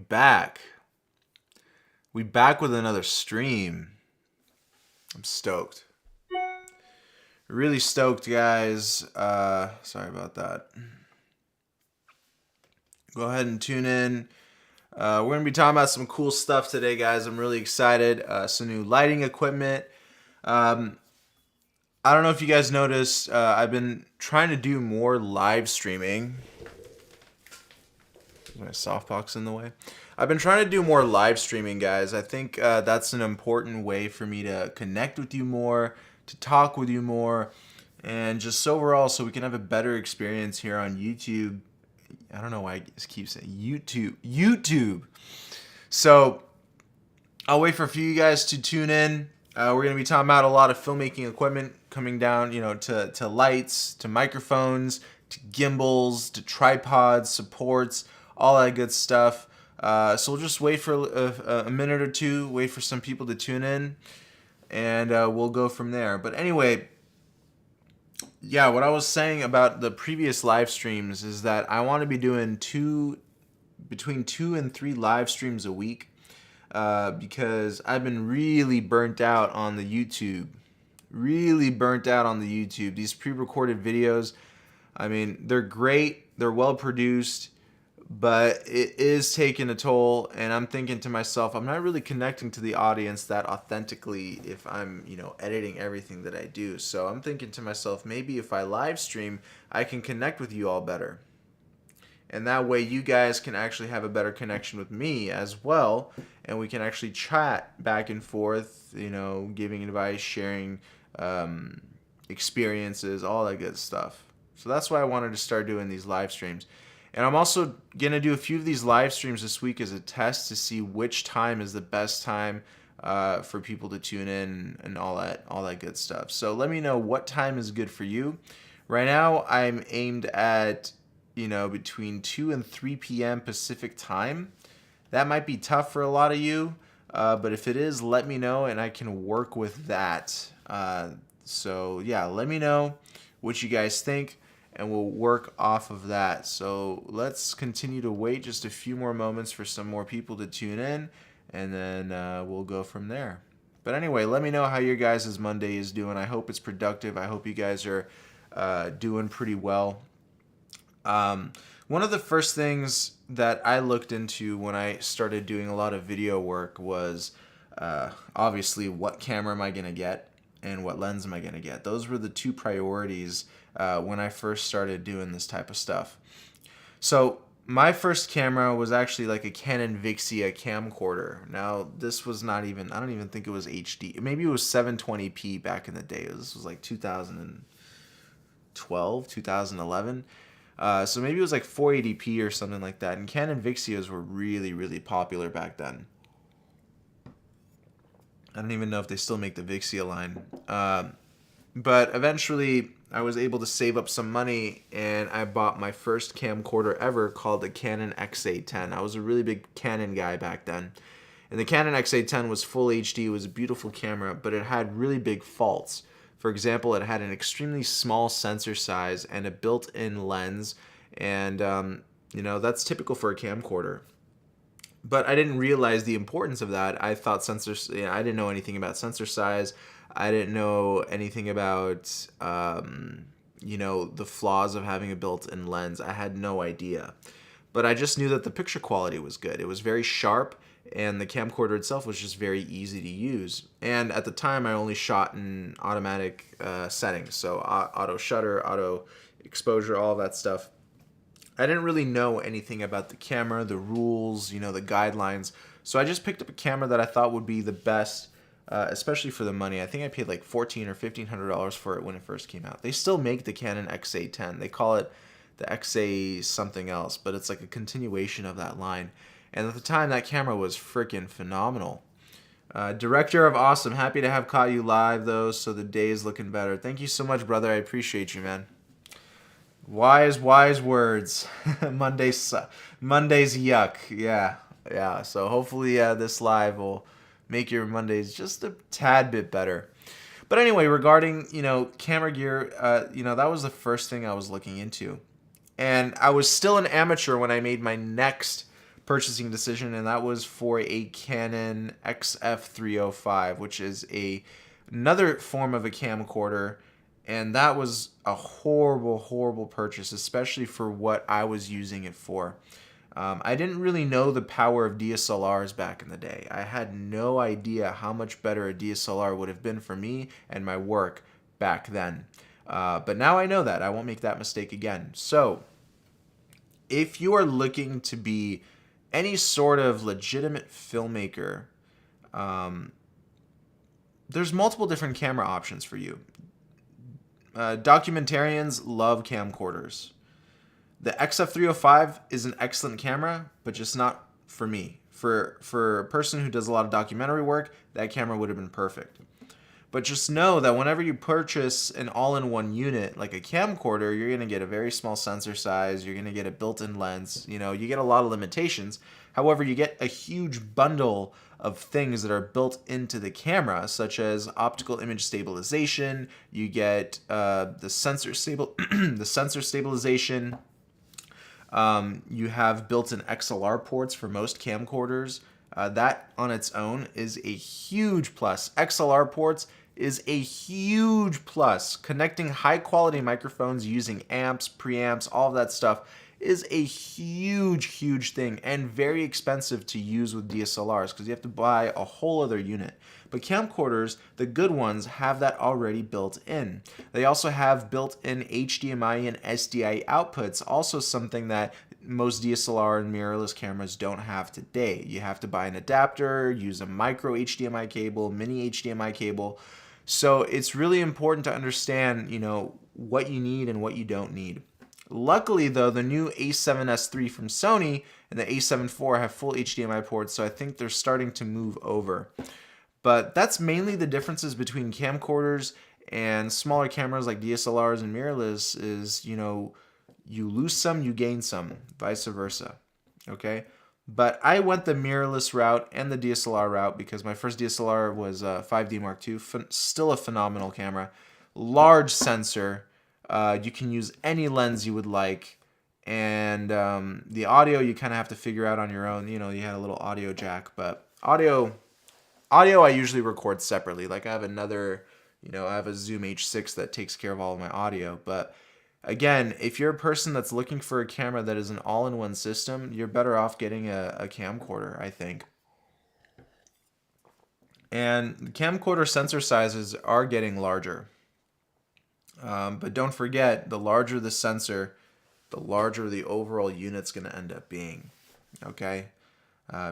back. We back with another stream. I'm stoked. Really stoked, guys. Sorry about that. Go ahead and tune in. We're going to be talking about some cool stuff today, guys. I'm really excited. Some new lighting equipment. I don't know if you guys noticed, I've been trying to do more live streaming. My softbox in the way. I've been trying to do more live streaming, guys. I think that's an important way for me to connect with you more, to talk with you more, and just overall so we can have a better experience here on YouTube. I don't know why I just keep saying YouTube. So I'll wait for a few of you guys to tune in. We're going to be talking about a lot of filmmaking equipment coming down, to lights, to microphones, to gimbals, to tripods, supports, all that good stuff. So we'll just wait for a minute or two, wait for some people to tune in, and we'll go from there. But anyway, yeah, what I was saying about the previous live streams is that I want to be doing between 2 and 3 live streams a week because I've been really burnt out on the YouTube. These pre-recorded videos, I mean, they're great, they're well produced, but it is taking a toll, and I'm thinking to myself, I'm not really connecting to the audience that authentically if I'm, editing everything that I do. So I'm thinking to myself, maybe if I live stream, I can connect with you all better. And that way you guys can actually have a better connection with me as well, and we can actually chat back and forth, giving advice, sharing experiences, all that good stuff. So that's why I wanted to start doing these live streams. And I'm also going to do a few of these live streams this week as a test to see which time is the best time for people to tune in and all that good stuff. So let me know what time is good for you. Right now, I'm aimed at, between 2 and 3 p.m. Pacific time. That might be tough for a lot of you, but if it is, let me know and I can work with that. So yeah, let me know what you guys think, and we'll work off of that. So let's continue to wait just a few more moments for some more people to tune in, and then we'll go from there. But anyway, let me know how your guys' Monday is doing. I hope it's productive. I hope you guys are doing pretty well. One of the first things that I looked into when I started doing a lot of video work was obviously what camera am I going to get and what lens am I going to get. Those were the two priorities when I first started doing this type of stuff. So my first camera was actually like a Canon Vixia camcorder. Now this was not even, I don't even think it was HD. Maybe it was 720p back in the day. This was like 2012, 2011. So maybe it was like 480p or something like that. And Canon Vixias were really, really popular back then. I don't even know if they still make the Vixia line. But eventually I was able to save up some money and I bought my first camcorder ever called the Canon XA10. I was a really big Canon guy back then. And the Canon XA10 was full HD. It was a beautiful camera, but it had really big faults. For example, it had an extremely small sensor size and a built-in lens. And, that's typical for a camcorder. But I didn't realize the importance of that. I thought I didn't know anything about sensor size. I didn't know anything about, the flaws of having a built-in lens. I had no idea. But I just knew that the picture quality was good. It was very sharp, and the camcorder itself was just very easy to use. And at the time, I only shot in automatic settings. So auto shutter, auto exposure, all that stuff. I didn't really know anything about the camera, the rules, the guidelines. So I just picked up a camera that I thought would be the best, especially for the money. I think I paid like $1,400 or $1,500 for it when it first came out. They still make the Canon XA10. They call it the XA something else, but it's like a continuation of that line. And at the time, that camera was freaking phenomenal. Director of Awesome, happy to have caught you live though, so the day is looking better. Thank you so much, brother. I appreciate you, man. Wise words. Monday's yuck. Yeah. So hopefully this live will make your Mondays just a tad bit better. But anyway, regarding, camera gear, that was the first thing I was looking into. And I was still an amateur when I made my next purchasing decision, and that was for a Canon XF305, which is another form of a camcorder. And that was a horrible, horrible purchase, especially for what I was using it for. I didn't really know the power of DSLRs back in the day. I had no idea how much better a DSLR would have been for me and my work back then. But now I know that. I won't make that mistake again. So, if you are looking to be any sort of legitimate filmmaker, there's multiple different camera options for you. Documentarians love camcorders. The XF305 is an excellent camera, but just not for me. For a person who does a lot of documentary work, that camera would have been perfect. But just know that whenever you purchase an all-in-one unit, like a camcorder, you're going to get a very small sensor size, you're going to get a built-in lens, you get a lot of limitations. However, you get a huge bundle of things that are built into the camera, such as optical image stabilization, you get the sensor stabilization, you have built-in XLR ports for most camcorders. That on its own is a huge plus. XLR ports is a huge plus. Connecting high-quality microphones using amps, preamps, all of that stuff is a huge, huge thing and very expensive to use with DSLRs because you have to buy a whole other unit. But camcorders, the good ones, have that already built in. They also have built-in HDMI and SDI outputs, also something that most DSLR and mirrorless cameras don't have today. You have to buy an adapter, use a micro HDMI cable, mini HDMI cable. So it's really important to understand, what you need and what you don't need. Luckily, though, the new A7S III from Sony and the A7 IV have full HDMI ports, so I think they're starting to move over. But that's mainly the differences between camcorders and smaller cameras like DSLRs and mirrorless is, you lose some, you gain some, vice versa, okay? But I went the mirrorless route and the DSLR route because my first DSLR was a 5D Mark II, still a phenomenal camera. Large sensor, you can use any lens you would like, and the audio you kind of have to figure out on your own. You had a little audio jack, but audio I usually record separately. Like I have another, I have a Zoom H6 that takes care of all of my audio. But again, if you're a person that's looking for a camera that is an all-in-one system, you're better off getting a camcorder, I think. And camcorder sensor sizes are getting larger. But don't forget, the larger the sensor, the larger the overall unit's going to end up being. Okay?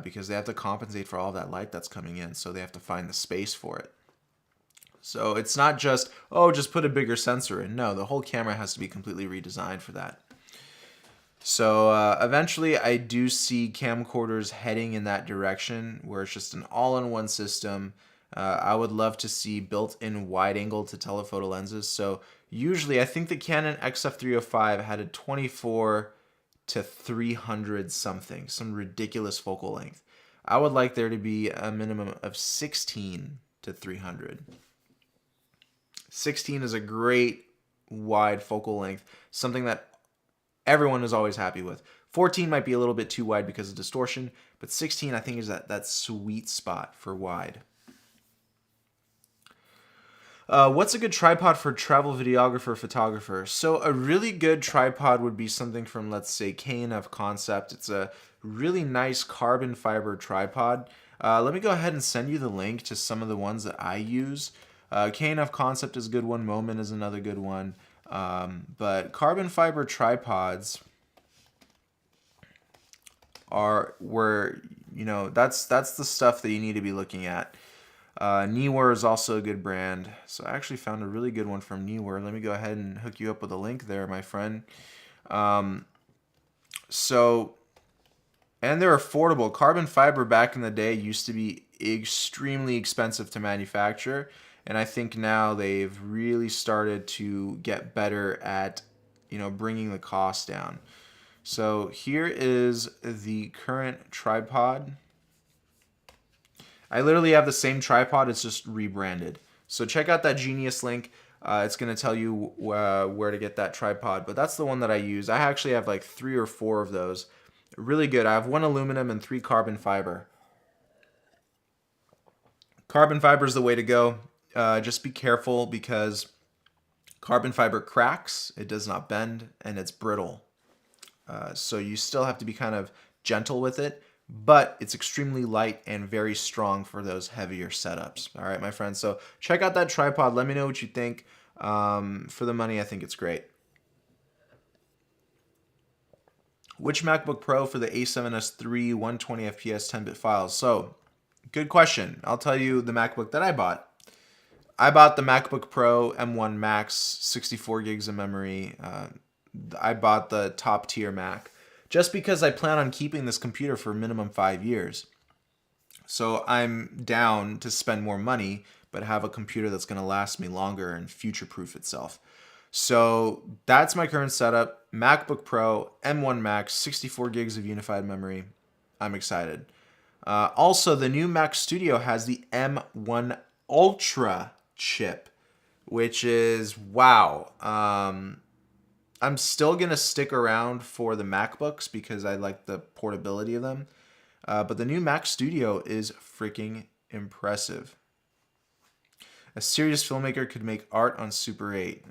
Because they have to compensate for all that light that's coming in, so they have to find the space for it. So it's not just, just put a bigger sensor in. No, the whole camera has to be completely redesigned for that. So eventually I do see camcorders heading in that direction where it's just an all-in-one system. I would love to see built-in wide-angle to telephoto lenses. So usually I think the Canon XF305 had a 24 to 300 something, some ridiculous focal length. I would like there to be a minimum of 16 to 300. 16 is a great wide focal length, something that everyone is always happy with. 14 might be a little bit too wide because of distortion, but 16 I think is that sweet spot for wide. What's a good tripod for travel videographer, photographer? So a really good tripod would be something from, let's say, K&F Concept. It's a really nice carbon fiber tripod. Let me go ahead and send you the link to some of the ones that I use. K&F Concept is a good one. Moment is another good one. But carbon fiber tripods are where, that's the stuff that you need to be looking at. Neewer is also a good brand. So I actually found a really good one from Neewer. Let me go ahead and hook you up with a link there, my friend. And they're affordable. Carbon fiber back in the day used to be extremely expensive to manufacture. And I think now they've really started to get better at, bringing the cost down. So here is the current tripod. I literally have the same tripod, it's just rebranded. So check out that Genius link. It's going to tell you where to get that tripod. But that's the one that I use. I actually have like 3 or 4 of those. Really good. I have 1 aluminum and 3 carbon fiber. Carbon fiber is the way to go. Just be careful because carbon fiber cracks, it does not bend, and it's brittle. So you still have to be kind of gentle with it, but it's extremely light and very strong for those heavier setups. All right, my friends. So check out that tripod. Let me know what you think. For the money, I think it's great. Which MacBook Pro for the A7S III 120 FPS 10-bit files? So, good question. I'll tell you the MacBook that I bought. I bought the MacBook Pro M1 Max, 64 gigs of memory. I bought the top tier Mac just because I plan on keeping this computer for minimum 5 years. So I'm down to spend more money, but have a computer that's going to last me longer and future-proof itself. So that's my current setup. MacBook Pro, M1 Max, 64 gigs of unified memory. I'm excited. Also, the new Mac Studio has the M1 Ultra chip, which is wow. I'm still going to stick around for the MacBooks because I like the portability of them. But the new Mac Studio is freaking impressive. A serious filmmaker could make art on Super 8.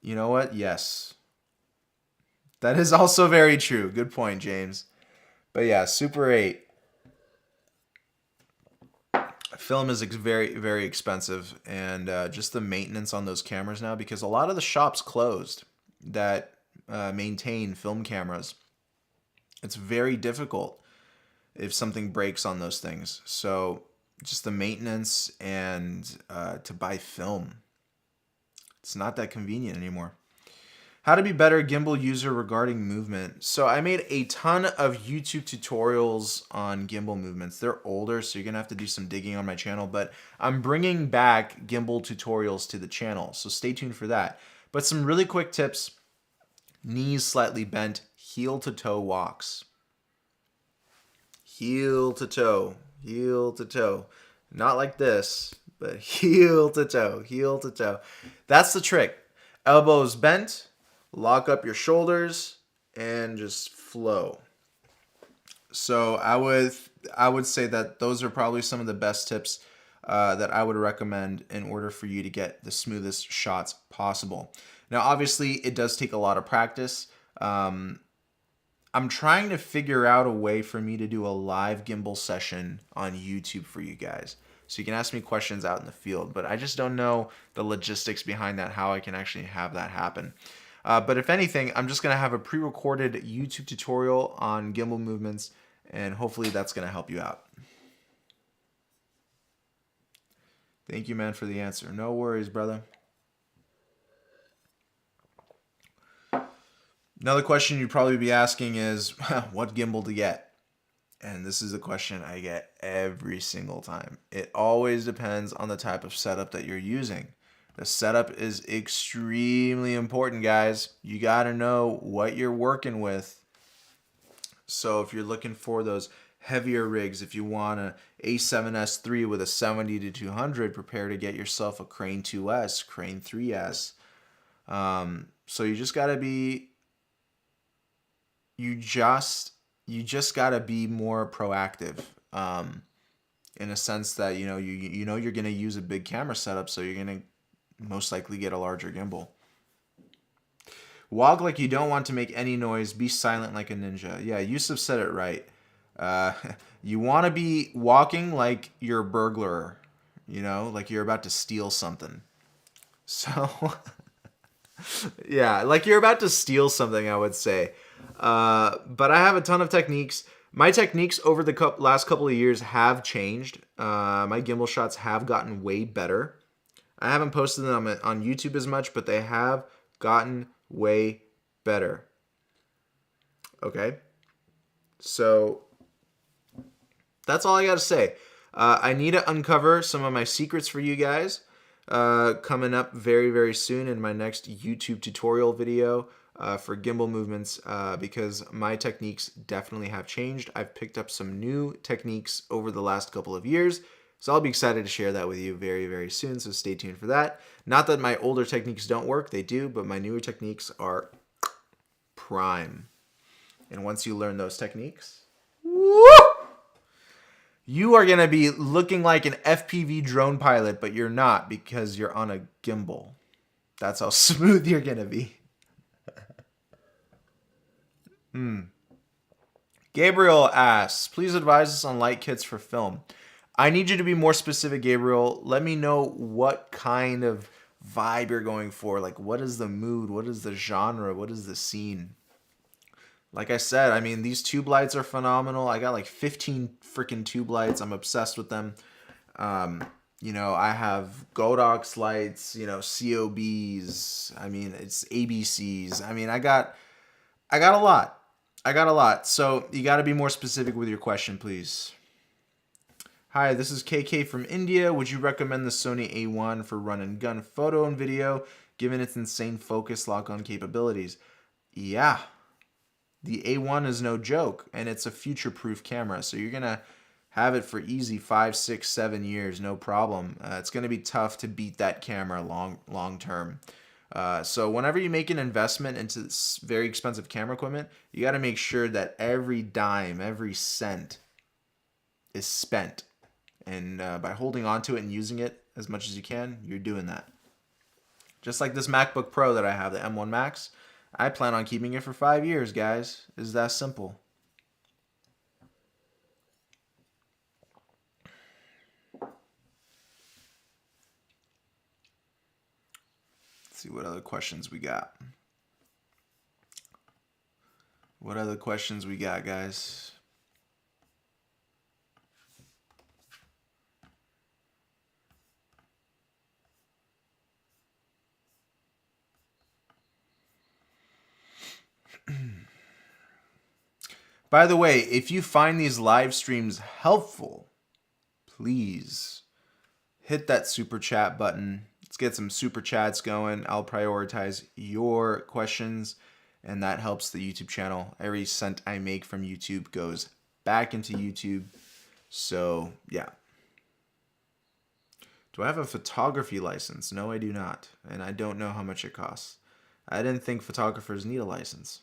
You know what? Yes. That is also very true. Good point, James. But yeah, Super 8. Film is very, very expensive. And just the maintenance on those cameras now, because a lot of the shops closed that maintain film cameras. It's very difficult if something breaks on those things. So just the maintenance and to buy film. It's not that convenient anymore. How to be better gimbal user regarding movement. So I made a ton of YouTube tutorials on gimbal movements. They're older, so you're going to have to do some digging on my channel, but I'm bringing back gimbal tutorials to the channel, so stay tuned for that. But some really quick tips. Knees slightly bent, heel to toe walks. Heel to toe, heel to toe. Not like this, but heel to toe, heel to toe. That's the trick. Elbows bent, lock up your shoulders, and just flow. So I would say that those are probably some of the best tips that I would recommend in order for you to get the smoothest shots possible. Now, obviously, it does take a lot of practice. I'm trying to figure out a way for me to do a live gimbal session on YouTube for you guys. So you can ask me questions out in the field, but I just don't know the logistics behind that, how I can actually have that happen. But if anything, I'm just going to have a pre-recorded YouTube tutorial on gimbal movements, and hopefully that's going to help you out. Thank you, man, for the answer. No worries, brother. Another question you'd probably be asking is, what gimbal to get? And this is a question I get every single time. It always depends on the type of setup that you're using. The setup is extremely important, guys. You got to know what you're working with. So if you're looking for those heavier rigs, if you want a A7S III with a 70 to 200, prepare to get yourself a Crane 2S, Crane 3S. So you just got to be... You just got to be more proactive in a sense that, you know you're going to use a big camera setup, so you're going to most likely get a larger gimbal. Walk like you don't want to make any noise. Be silent like a ninja. Yeah, Yusuf said it right. You want to be walking like you're a burglar, like you're about to steal something. So, yeah, like you're about to steal something, I would say. But I have a ton of techniques. My techniques over the last couple of years have changed. My gimbal shots have gotten way better. I haven't posted them on YouTube as much, but they have gotten way better. Okay? So, that's all I got to say. I need to uncover some of my secrets for you guys. Coming up very, very soon in my next YouTube tutorial video. For gimbal movements, because my techniques definitely have changed. I've picked up some new techniques over the last couple of years, so I'll be excited to share that with you very, very soon, so stay tuned for that. Not that my older techniques don't work, they do, but my newer techniques are prime. And once you learn those techniques, woo, you are going to be looking like an FPV drone pilot, but you're not because you're on a gimbal. That's how smooth you're going to be. Gabriel asks, please advise us on light kits for film. I need you to be more specific, Gabriel. Let me know what kind of vibe you're going for. Like, what is the mood? What is the genre? What is the scene? Like I said, I mean, these tube lights are phenomenal. I got like 15 freaking tube lights. I'm obsessed with them. You know, I have Godox lights, you know, COBs. I mean, it's ABCs. I mean, I got a lot. I got a lot. So you got to be more specific with your question, please. Hi, this is KK from India. Would you recommend the Sony A1 for run and gun photo and video, given its insane focus lock-on capabilities? Yeah. The A1 is no joke, and it's a future-proof camera. So you're going to have it for easy 5, 6, 7 years, no problem. It's going to be tough to beat that camera long term. So whenever you make an investment into this very expensive camera equipment, you got to make sure that every dime, every cent is spent. And by holding on to it and using it as much as you can, you're doing that. Just like this MacBook Pro that I have, the M1 Max, I plan on keeping it for 5 years, guys. It's that simple. See what other questions we got. What other questions we got, guys? By the way, if you find these live streams helpful, please hit that super chat button. Let's get some super chats going. I'll prioritize your questions, and that helps the YouTube channel. Every cent I make from YouTube goes back into YouTube. So, yeah. Do I have a photography license? No, I do not. And I don't know how much it costs. I didn't think photographers need a license.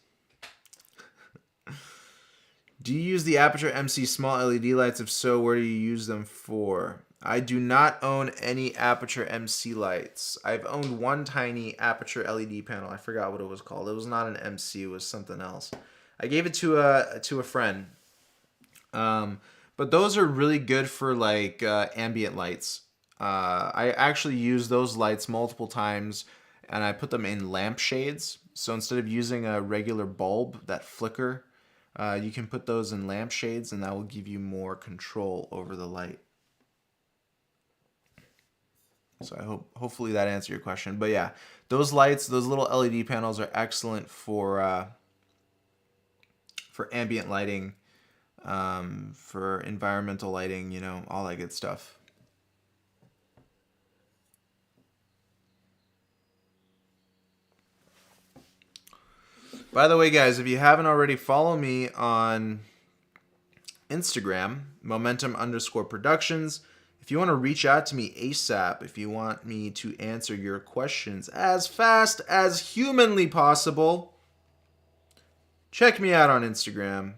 Do you use the Aperture MC small LED lights? If so, where do you use them for? I do not own any Aperture MC lights. I've owned one tiny Aperture LED panel. I forgot what it was called. It was not an MC. It was something else. I gave it to a friend. But those are really good for like ambient lights. I actually use those lights multiple times, and I put them in lampshades. So instead of using a regular bulb that flicker, you can put those in lampshades, and that will give you more control over the light. So hopefully that answered your question. But yeah, those lights, those little LED panels are excellent for ambient lighting, for environmental lighting, you know, all that good stuff. By the way, guys, if you haven't already, follow me on Instagram, momentum_productions. If you want to reach out to me ASAP, if you want me to answer your questions as fast as humanly possible, check me out on Instagram,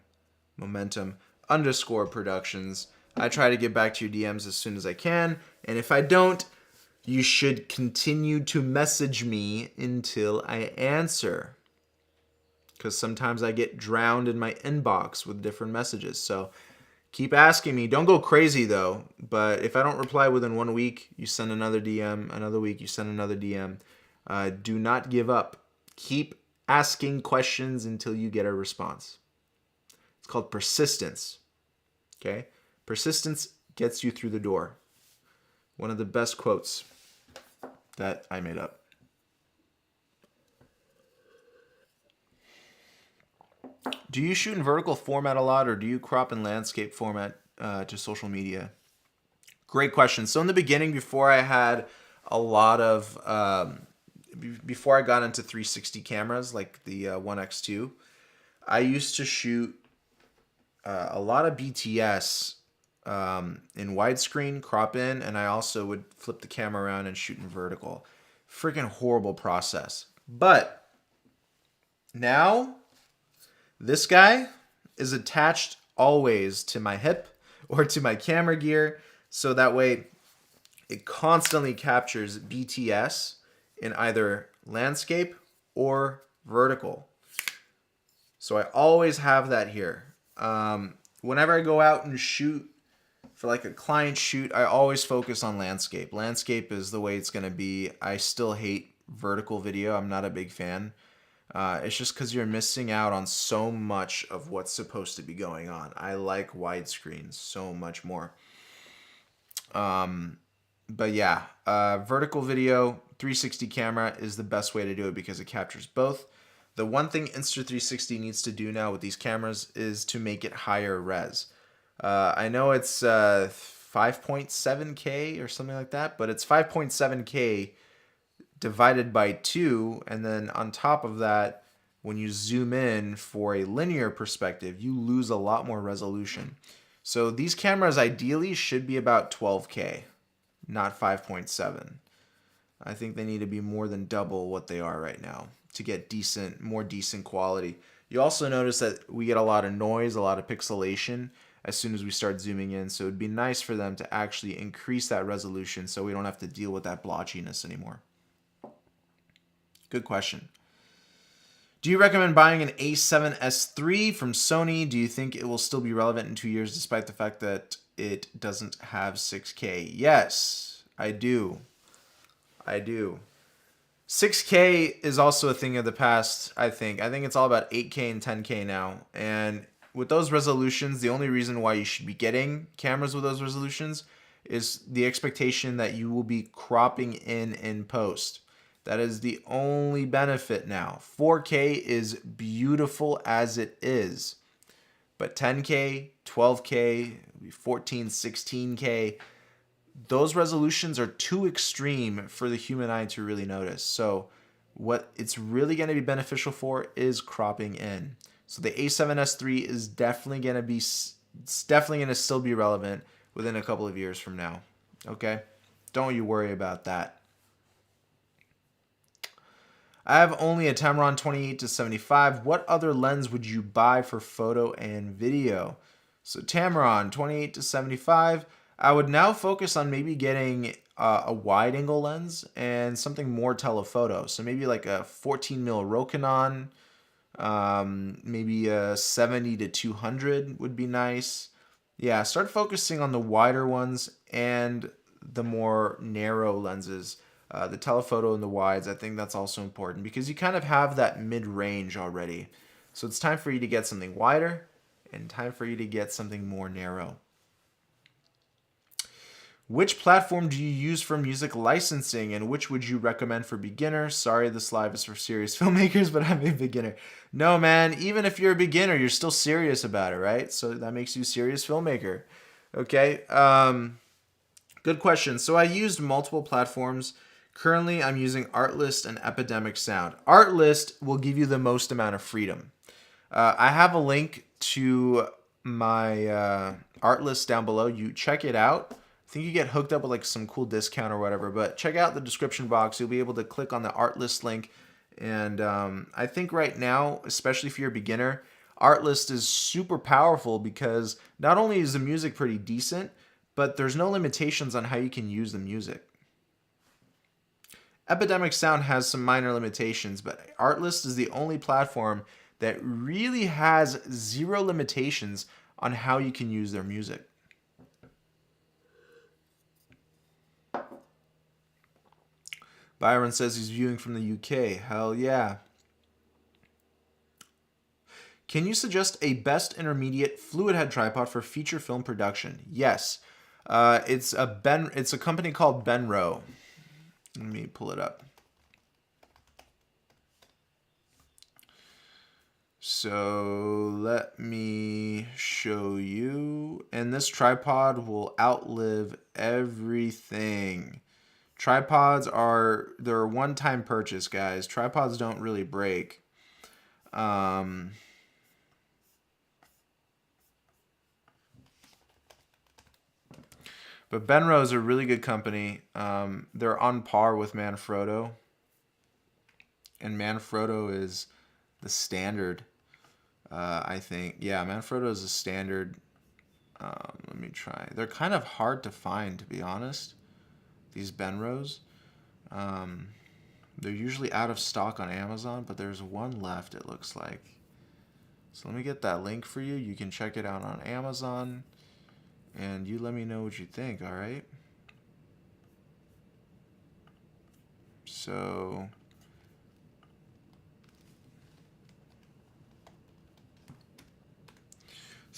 momentum_productions. I try to get back to your DMs as soon as I can, and if I don't, you should continue to message me until I answer. Because sometimes I get drowned in my inbox with different messages. So keep asking me. Don't go crazy, though. But if I don't reply within 1 week, you send another DM. Another week, you send another DM. Do not give up. Keep asking questions until you get a response. It's called persistence. Okay? Persistence gets you through the door. One of the best quotes that I made up. Do you shoot in vertical format a lot, or do you crop in landscape format to social media? Great question. So in the beginning, before I had a lot of, before I got into 360 cameras like the 1X2, I used to shoot a lot of BTS in widescreen, crop in, and I also would flip the camera around and shoot in vertical. Freaking horrible process. But now, This guy is attached always to my hip or to my camera gear, so that way it constantly captures BTS in either landscape or vertical. So I always have that here. Whenever I go out and shoot for like a client shoot, I always focus on landscape. Landscape is the way it's going to be. I still hate vertical video. I'm not a big fan. It's just because you're missing out on so much of what's supposed to be going on. I like widescreen so much more. But yeah, vertical video, 360 camera is the best way to do it because it captures both. The one thing Insta360 needs to do now with these cameras is to make it higher res. I know it's 5.7K or something like that, but it's 5.7K divided by 2, and then on top of that, when you zoom in for a linear perspective, you lose a lot more resolution. So these cameras ideally should be about 12K, not 5.7. I think they need to be more than double what they are right now to get more decent quality. You also notice that we get a lot of noise, a lot of pixelation as soon as we start zooming in. So it'd be nice for them to actually increase that resolution so we don't have to deal with that blotchiness anymore. Good question. Do you recommend buying an A7S III from Sony? Do you think it will still be relevant in 2 years despite the fact that it doesn't have 6K? Yes, I do. 6K is also a thing of the past, I think. I think it's all about 8K and 10K now. And with those resolutions, the only reason why you should be getting cameras with those resolutions is the expectation that you will be cropping in post. That is the only benefit now. 4K is beautiful as it is. But 10K, 12K, 14, 16K, those resolutions are too extreme for the human eye to really notice. So what it's really going to be beneficial for is cropping in. So the A7S III is definitely going to still be relevant within a couple of years from now. Okay? Don't you worry about that. I have only a Tamron 28-75. What other lens would you buy for photo and video? So Tamron 28-75. I would now focus on maybe getting a wide angle lens and something more telephoto. So maybe like a 14mm Rokinon, maybe a 70-200 would be nice. Yeah, start focusing on the wider ones and the more narrow lenses. The telephoto and the wides, I think that's also important because you kind of have that mid-range already. So it's time for you to get something wider and time for you to get something more narrow. Which platform do you use for music licensing and which would you recommend for beginners? Sorry, this live is for serious filmmakers, but I'm a beginner. No, man, even if you're a beginner, you're still serious about it, right? So that makes you a serious filmmaker. Okay, good question. So I used multiple platforms. Currently, I'm using Artlist and Epidemic Sound. Artlist will give you the most amount of freedom. I have a link to my Artlist down below. You check it out. I think you get hooked up with like some cool discount or whatever, but check out the description box. You'll be able to click on the Artlist link. And I think right now, especially if you're a beginner, Artlist is super powerful because not only is the music pretty decent, but there's no limitations on how you can use the music. Epidemic Sound has some minor limitations, but Artlist is the only platform that really has zero limitations on how you can use their music. Byron says he's viewing from the UK. Hell yeah. Can you suggest a best intermediate fluid head tripod for feature film production? Yes. It's a company called Benro. Let me pull it up. So let me show you. And this tripod will outlive everything. Tripods they're a one-time purchase, guys. Tripods don't really break. But Benro is a really good company. They're on par with Manfrotto. And Manfrotto is the standard. I think. Yeah, Manfrotto is a standard. Let me try. They're kind of hard to find, to be honest, these Benros. They're usually out of stock on Amazon, but there's one left, it looks like. So let me get that link for you. You can check it out on Amazon, and you let me know what you think, all right? So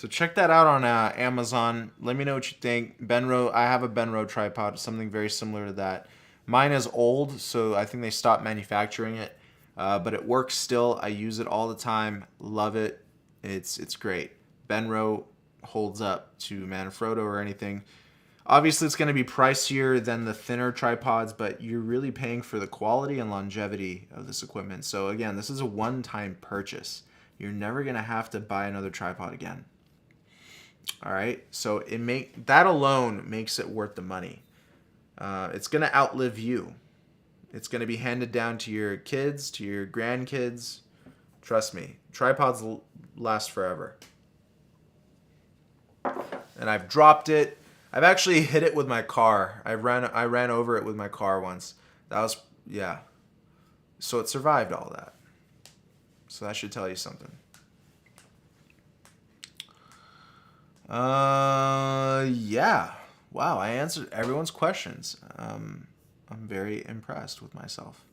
check that out on Amazon. Let me know what you think. Benro, I have a Benro tripod, something very similar to that. Mine is old, so I think they stopped manufacturing it, but it works still. I use it all the time. Love it. It's great. Benro holds up to Manfrotto or anything. Obviously, it's going to be pricier than the thinner tripods, but you're really paying for the quality and longevity of this equipment. So again, this is a one-time purchase. You're never going to have to buy another tripod again. All right, so that alone makes it worth the money. It's going to outlive you. It's going to be handed down to your kids, to your grandkids. Trust me, tripods last forever. And I've dropped it. I've actually hit it with my car. I ran over it with my car once. That was, yeah. So it survived all that. So that should tell you something. Yeah. Wow, I answered everyone's questions. I'm very impressed with myself.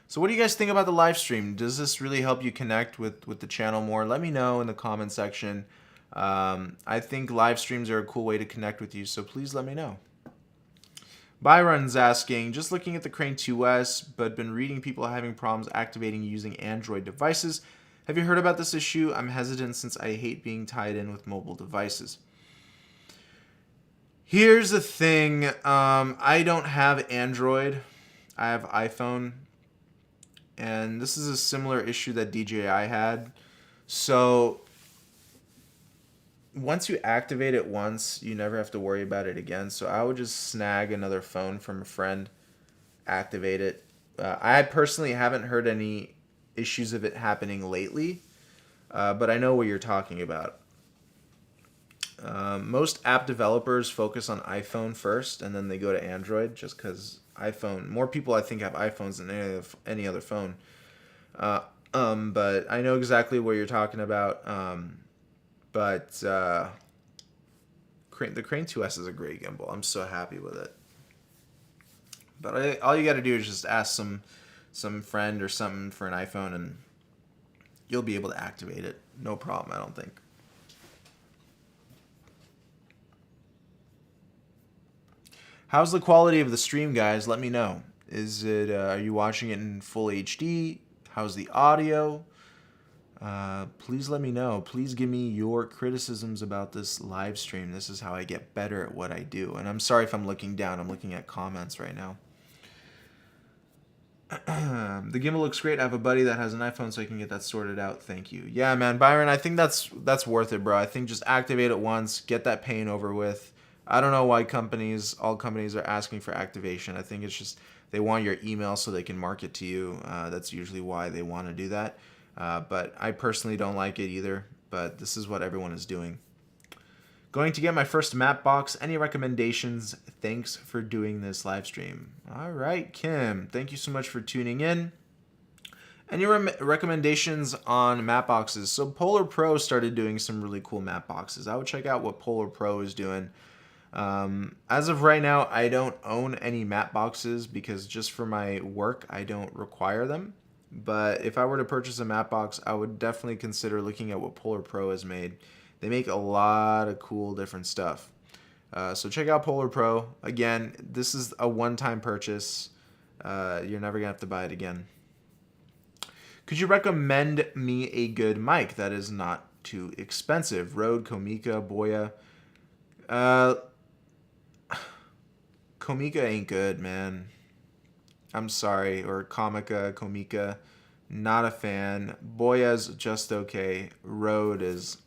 So what do you guys think about the live stream? Does this really help you connect with the channel more? Let me know in the comment section. I think live streams are a cool way to connect with you, so please let me know. Byron's asking, just looking at the Crane 2S, but been reading people having problems activating using Android devices. Have you heard about this issue? I'm hesitant since I hate being tied in with mobile devices. Here's the thing. I don't have Android. I have iPhone. And this is a similar issue that DJI had. So once you activate it once, you never have to worry about it again. So I would just snag another phone from a friend, activate it. I personally haven't heard any issues of it happening lately, but I know what you're talking about. Most app developers focus on iPhone first, and then they go to Android, just because iPhone. More people, I think, have iPhones than any other phone. But I know exactly what you're talking about. But the Crane 2S is a great gimbal. I'm so happy with it. But all you got to do is just ask some friend or something for an iPhone, and you'll be able to activate it. No problem, I don't think. How's the quality of the stream, guys? Let me know. Is it? Are you watching it in full HD? How's the audio? Please let me know. Please give me your criticisms about this live stream. This is how I get better at what I do. And I'm sorry if I'm looking down. I'm looking at comments right now. The gimbal looks great. I have a buddy that has an iPhone, so I can get that sorted out. Thank you. Yeah, man, Byron, I think that's worth it, bro. I think just activate it once, get that pain over with. I don't know why all companies are asking for activation. I think it's just they want your email so they can market to you. That's usually why they want to do that. But I personally don't like it either. But this is what everyone is doing. Going to get my first map box. Any recommendations? Thanks for doing this live stream. All right, Kim. Thank you so much for tuning in. Any recommendations on map boxes? So Polar Pro started doing some really cool map boxes. I would check out what Polar Pro is doing. As of right now, I don't own any map boxes because just for my work, I don't require them. But if I were to purchase a map box, I would definitely consider looking at what Polar Pro has made. They make a lot of cool different stuff. So check out Polar Pro. Again, this is a one-time purchase. You're never going to have to buy it again. Could you recommend me a good mic that is not too expensive? Rode, Comica, Boya. Comica ain't good, man. I'm sorry. Or Comica. Not a fan. Boya's just okay. Rode is...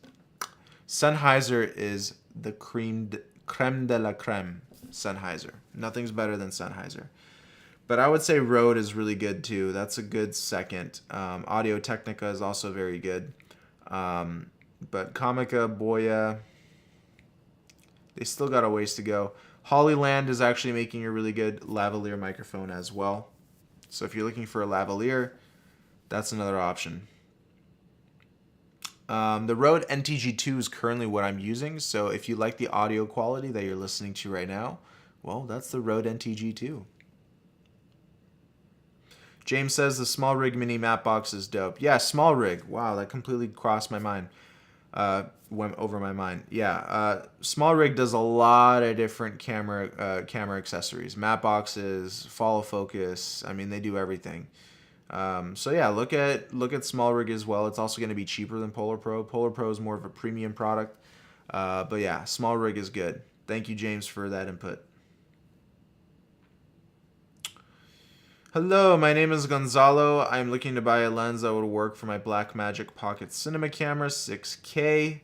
Sennheiser is the creme de la creme. Sennheiser. Nothing's better than Sennheiser. But I would say Rode is really good too. That's a good second. Audio Technica is also very good. But Comica, Boya, they still got a ways to go. Hollyland is actually making a really good lavalier microphone as well. So if you're looking for a lavalier, that's another option. The Rode NTG2 is currently what I'm using. So if you like the audio quality that you're listening to right now, well, that's the Rode NTG2. James says the small rig mini matte box is dope. Yeah, small rig. Wow, that completely crossed my mind. Went over my mind. Yeah, small rig does a lot of different camera accessories, matte boxes, follow focus. I mean, they do everything. So yeah, look at small rig as well. It's also going to be cheaper than Polar Pro. Polar Pro is more of a premium product. But yeah, small rig is good. Thank you, James, for that input. Hello, my name is Gonzalo. I'm looking to buy a lens that would work for my Blackmagic Pocket Cinema camera 6K.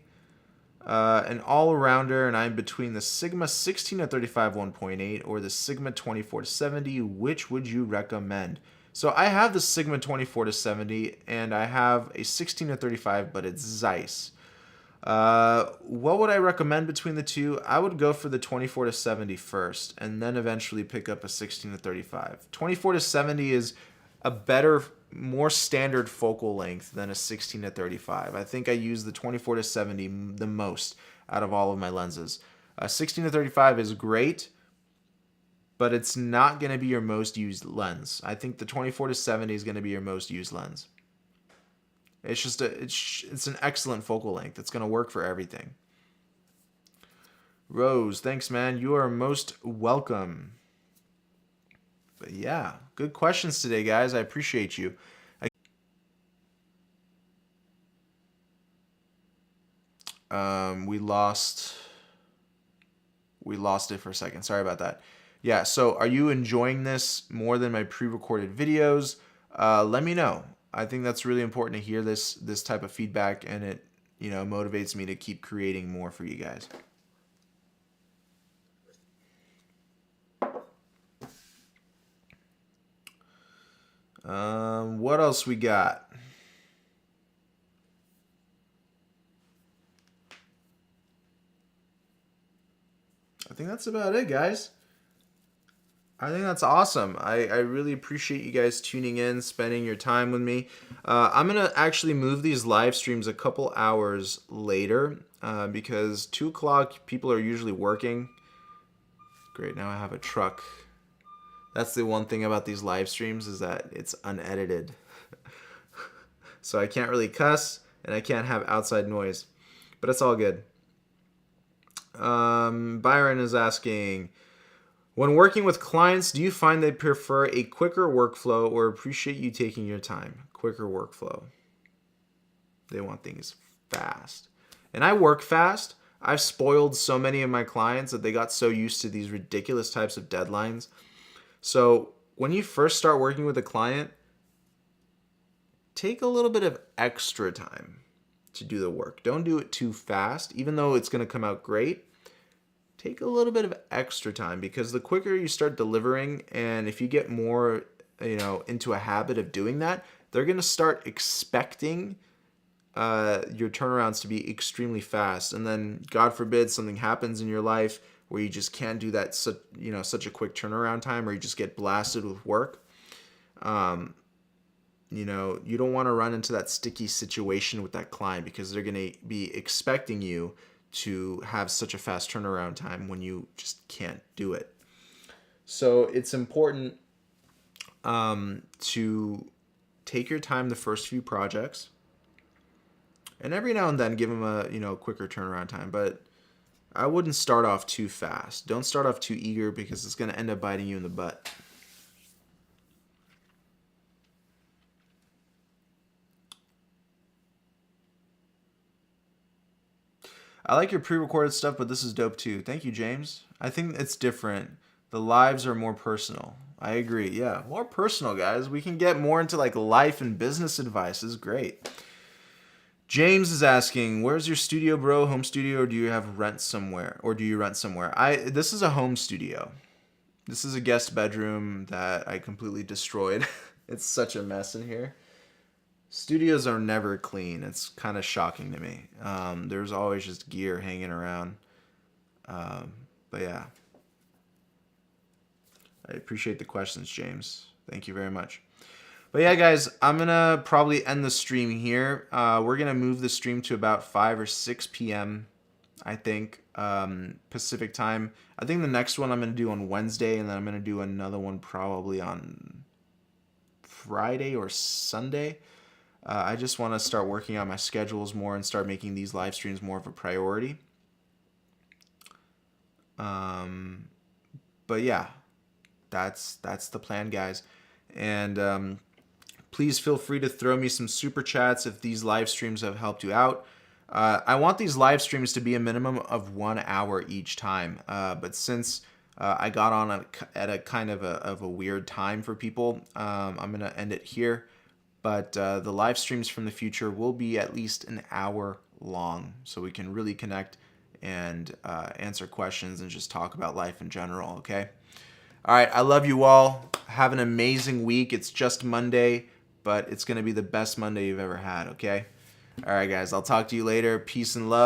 An all-arounder, and I'm between the Sigma 16-35 1.8 or the Sigma 24-70. Which would you recommend? So I have the Sigma 24-70, and I have a 16-35, but it's Zeiss. What would I recommend between the two? I would go for the 24-70 first, and then eventually pick up a 16-35. 24-70 is a better, more standard focal length than a 16-35. I think I use the 24-70 the most out of all of my lenses. 16-35 is great, but it's not going to be your most used lens. I think the 24-70 is going to be your most used lens. It's just it's an excellent focal length. It's going to work for everything. Rose, thanks, man. You are most welcome. But yeah, good questions today, guys. I appreciate you. We lost it for a second. Sorry about that. Yeah, so are you enjoying this more than my pre-recorded videos? Let me know. I think that's really important to hear this type of feedback, and it motivates me to keep creating more for you guys. What else we got? I think that's about it, guys. I think that's awesome. I really appreciate you guys tuning in, spending your time with me. I'm going to actually move these live streams a couple hours later because 2 o'clock people are usually working. Great, now I have a truck. That's the one thing about these live streams is that it's unedited. So I can't really cuss and I can't have outside noise, but it's all good. Byron is asking, when working with clients, do you find they prefer a quicker workflow or appreciate you taking your time? Quicker workflow. They want things fast. And I work fast. I've spoiled so many of my clients that they got so used to these ridiculous types of deadlines. So when you first start working with a client, take a little bit of extra time to do the work. Don't do it too fast, even though it's going to come out great. Take a little bit of extra time because the quicker you start delivering, and if you get more, into a habit of doing that, they're going to start expecting your turnarounds to be extremely fast. And then, God forbid, something happens in your life where you just can't do that, such a quick turnaround time, or you just get blasted with work. You don't want to run into that sticky situation with that client because they're going to be expecting you to have such a fast turnaround time when you just can't do it. So it's important to take your time the first few projects, and every now and then give them a quicker turnaround time. But I wouldn't start off too fast. Don't start off too eager because it's going to end up biting you in the butt. I like your pre-recorded stuff, but this is dope too. Thank you, James. I think it's different. The lives are more personal. I agree. Yeah, more personal, guys. We can get more into like life and business advice. This is great. James is asking, where's your studio, bro? Home studio, or do you rent somewhere? This is a home studio. This is a guest bedroom that I completely destroyed. It's such a mess in here. Studios are never clean. It's kind of shocking to me. There's always just gear hanging around. But yeah. I appreciate the questions, James. Thank you very much. But yeah, guys, I'm going to probably end the stream here. We're going to move the stream to about 5 or 6 p.m., I think, Pacific time. I think the next one I'm going to do on Wednesday, and then I'm going to do another one probably on Friday or Sunday. I just want to start working on my schedules more and start making these live streams more of a priority. But yeah, that's the plan, guys. And please feel free to throw me some super chats if these live streams have helped you out. I want these live streams to be a minimum of 1 hour each time. But since I got on at a kind of a weird time for people, I'm going to end it here. But the live streams from the future will be at least an hour long, so we can really connect and answer questions and just talk about life in general, okay? All right, I love you all. Have an amazing week. It's just Monday, but it's going to be the best Monday you've ever had, okay? All right, guys, I'll talk to you later. Peace and love.